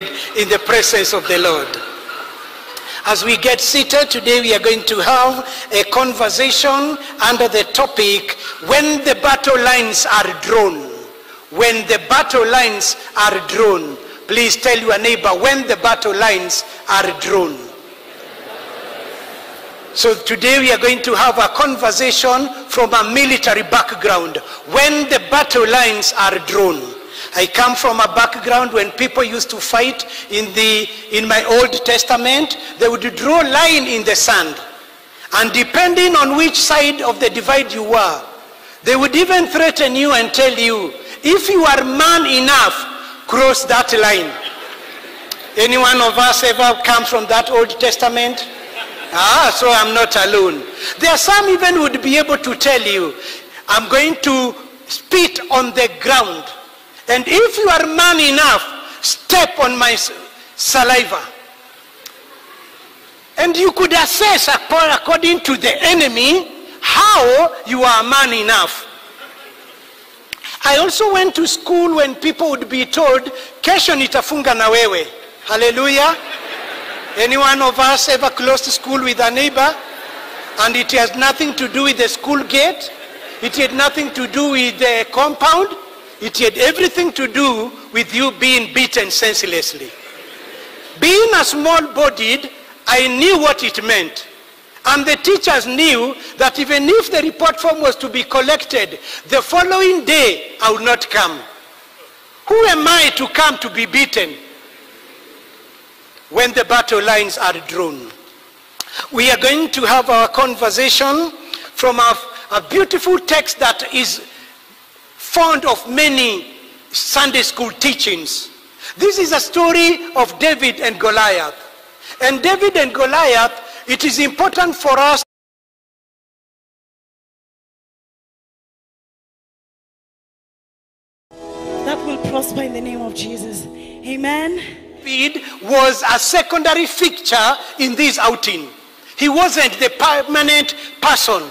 in the presence of the Lord. As we get seated today, we are going to have a conversation under the topic, when the battle lines are drawn. When the battle lines are drawn. Please tell your neighbor, when the battle lines are drawn. So today we are going to have a conversation from a military background. When the battle lines are drawn. I come from a background when people used to fight in my Old Testament, they would draw a line in the sand. And depending on which side of the divide you were, they would even threaten you and tell you, if you are man enough, cross that line. Any one of us ever come from that Old Testament? So I'm not alone. There are some even who would be able to tell you, I'm going to spit on the ground. And if you are man enough, step on my saliva. And you could assess according to the enemy how you are man enough. I also went to school when people would be told, kesho nitafunga na wewe. Hallelujah. Any one of us ever close to school with a neighbor? And it has nothing to do with the school gate. It had nothing to do with the compound. It had everything to do with you being beaten senselessly. Being a small-bodied, I knew what it meant. And the teachers knew that even if the report form was to be collected, the following day I would not come. Who am I to come to be beaten when the battle lines are drawn? We are going to have our conversation from a beautiful text that is fond of many Sunday school teachings. This is a story of David and Goliath. And David and Goliath, it is important for us that will prosper in the name of Jesus. Amen. David was a secondary fixture in this outing. He wasn't the permanent person.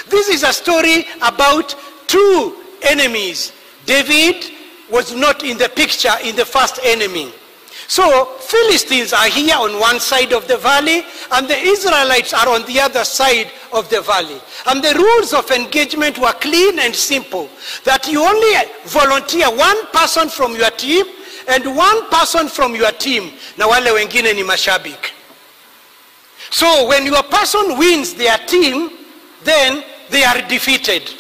This is a story about two enemies. David was not in the picture in the first enemy. So Philistines are here on one side of the valley and the Israelites are on the other side of the valley. And the rules of engagement were clean and simple. That you only volunteer one person from your team and one person from your team. Na wale wengine ni mashabik. So when your person wins their team, then they are defeated.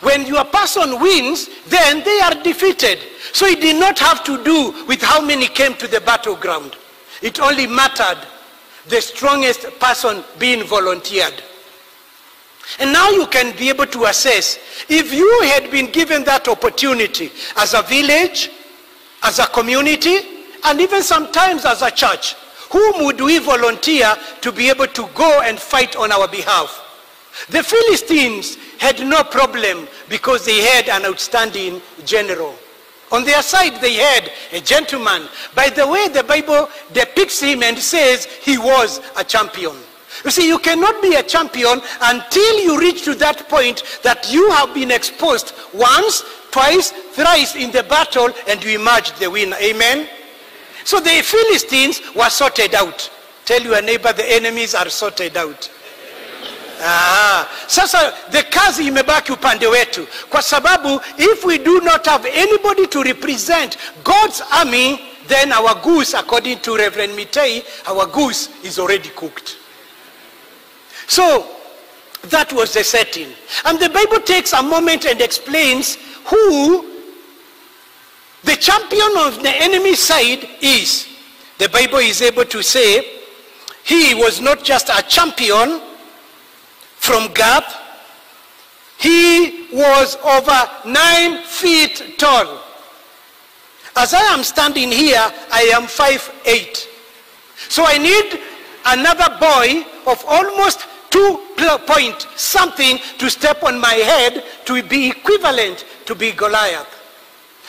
When your person wins, then they are defeated. So it did not have to do with how many came to the battleground. It only mattered the strongest person being volunteered. And now you can be able to assess, if you had been given that opportunity as a village, as a community, and even sometimes as a church, whom would we volunteer to be able to go and fight on our behalf? The Philistines had no problem because they had an outstanding general. On their side, they had a gentleman. By the way, the Bible depicts him and says he was a champion. You see, you cannot be a champion until you reach to that point that you have been exposed once, twice, thrice in the battle and you emerge the winner. Amen? So the Philistines were sorted out. Tell your neighbor, the enemies are sorted out. Sasa the kazi imebaki upande wetu, kwa sababu if we do not have anybody to represent God's army, then our goose, according to Reverend Mutahi, our goose is already cooked. So that was the setting. And the Bible takes a moment and explains who the champion of the enemy side is. The Bible is able to say he was not just a champion from Gath. He was over 9 feet tall. As I am standing here, I am 5'8". So I need another boy of almost 2 point something to step on my head to be equivalent to be Goliath.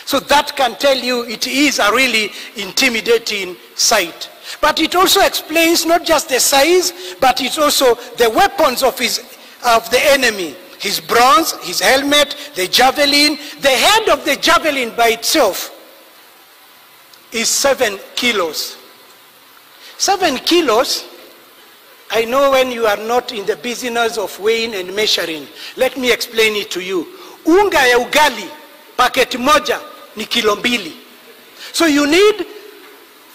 So that can tell you it is a really intimidating sight. But it also explains not just the size, but it's also the weapons of the enemy. His bronze, his helmet, the javelin. The head of the javelin by itself is 7 kilos. 7 kilos, I know when you are not in the business of weighing and measuring. Let me explain it to you. Unga ya ugali, paketi moja, ni kilo 2. So you need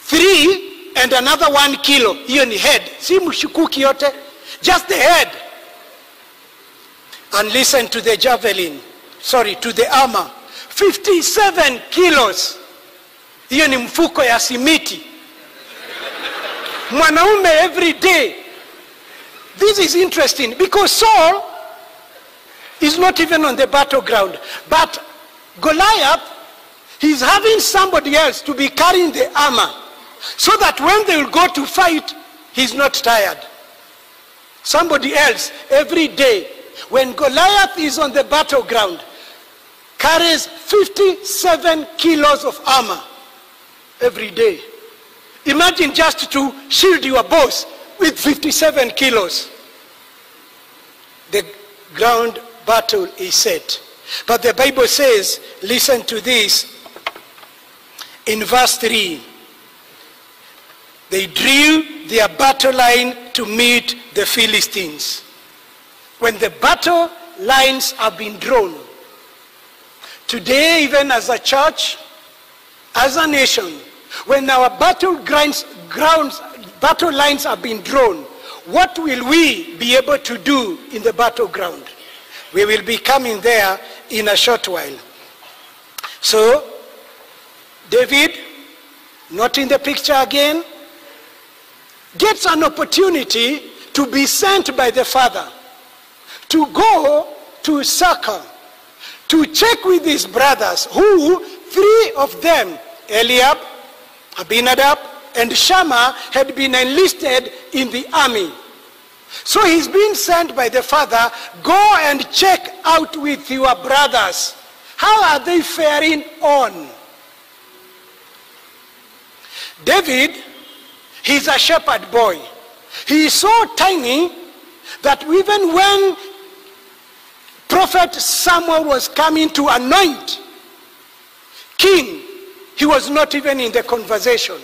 3 and another 1 kilo. Hiyo ni head. Si mshukuki yote. Just the head. And listen to the javelin. Sorry, to the armor. 57 kilos. Hiyo ni mfuko ya simiti. Mwanaume every day. This is interesting because Saul is not even on the battleground. But Goliath, he's having somebody else to be carrying the armor so that when they will go to fight, he's not tired. Somebody else every day, when Goliath is on the battleground, carries 57 kilos of armor every day. Imagine just to shield your boss with 57 kilos. The ground battle is set. But the Bible says, listen to this, in verse 3, they drew their battle line to meet the Philistines. When the battle lines have been drawn, today even as a church, as a nation, when our battle lines have been drawn, what will we be able to do in the battleground? We will be coming there in a short while. So, David, not in the picture again, gets an opportunity to be sent by the father to go to Succor, to check with his brothers, who 3 of them, Eliab, Abinadab, and Shammah, had been enlisted in the army. So he's been sent by the father, go and check out with your brothers. How are they faring on? David, he's a shepherd boy. He is so tiny that even when Prophet Samuel was coming to anoint king, he was not even in the conversation.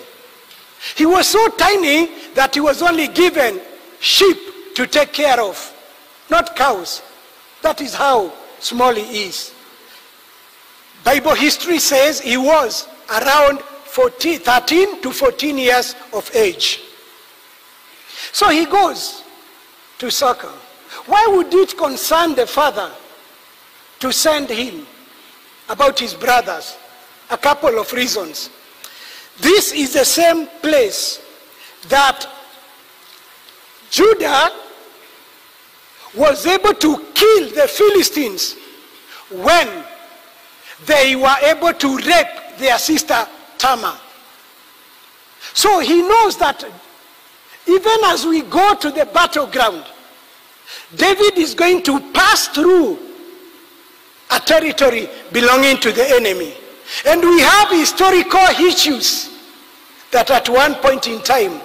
He was so tiny that he was only given sheep to take care of, not cows. That is how small he is. Bible history says he was around 13 to 14 years of age. So he goes to Succor. Why would it concern the father to send him about his brothers? A couple of reasons. This is the same place that Judah was able to kill the Philistines when they were able to rape their sister Tamar. So he knows that even as we go to the battleground, David is going to pass through a territory belonging to the enemy. And we have historical issues that at one point in time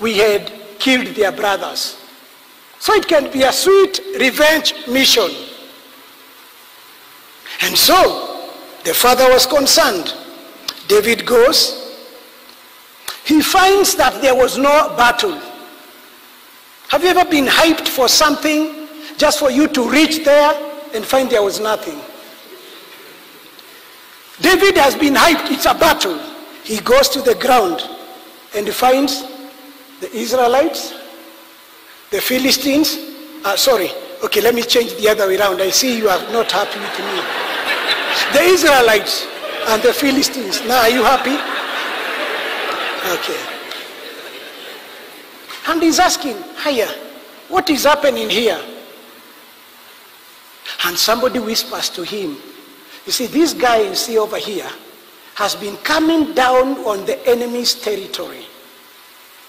we had killed their brothers. So it can be a sweet revenge mission. And so the father was concerned. David goes. He finds that there was no battle. Have you ever been hyped for something just for you to reach there and find there was nothing? David has been hyped, it's a battle. He goes to the ground and finds the Israelites, the Philistines. Okay, let me change the other way around. I see you are not happy with me. The Israelites and the Philistines. Now, are you happy? Okay. And he's asking, hiya, what is happening here? And somebody whispers to him, you see, this guy you see over here has been coming down on the enemy's territory.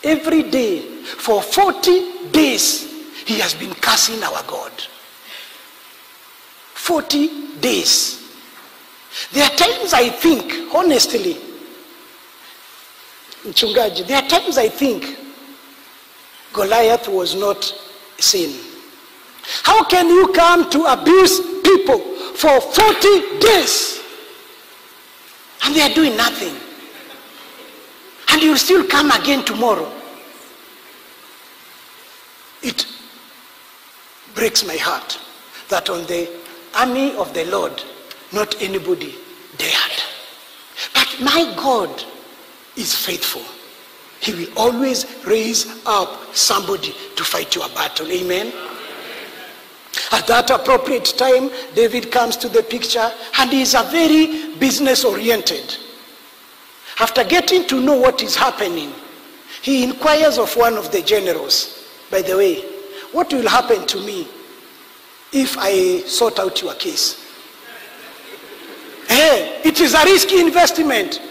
Every day, for 40 days, he has been cursing our God. 40 days. There are times I think, honestly, Mchungaji, there are times I think Goliath was not sin. How can you come to abuse people for 40 days? And they are doing nothing. And you'll still come again tomorrow. It breaks my heart that on the army of the Lord, not anybody dared. But my God is faithful. He will always raise up somebody to fight your battle. Amen? At that appropriate time, David comes to the picture, and he is a very business-oriented. After getting to know what is happening, he inquires of one of the generals, by the way, what will happen to me if I sort out your case? Hey, it is a risky investment.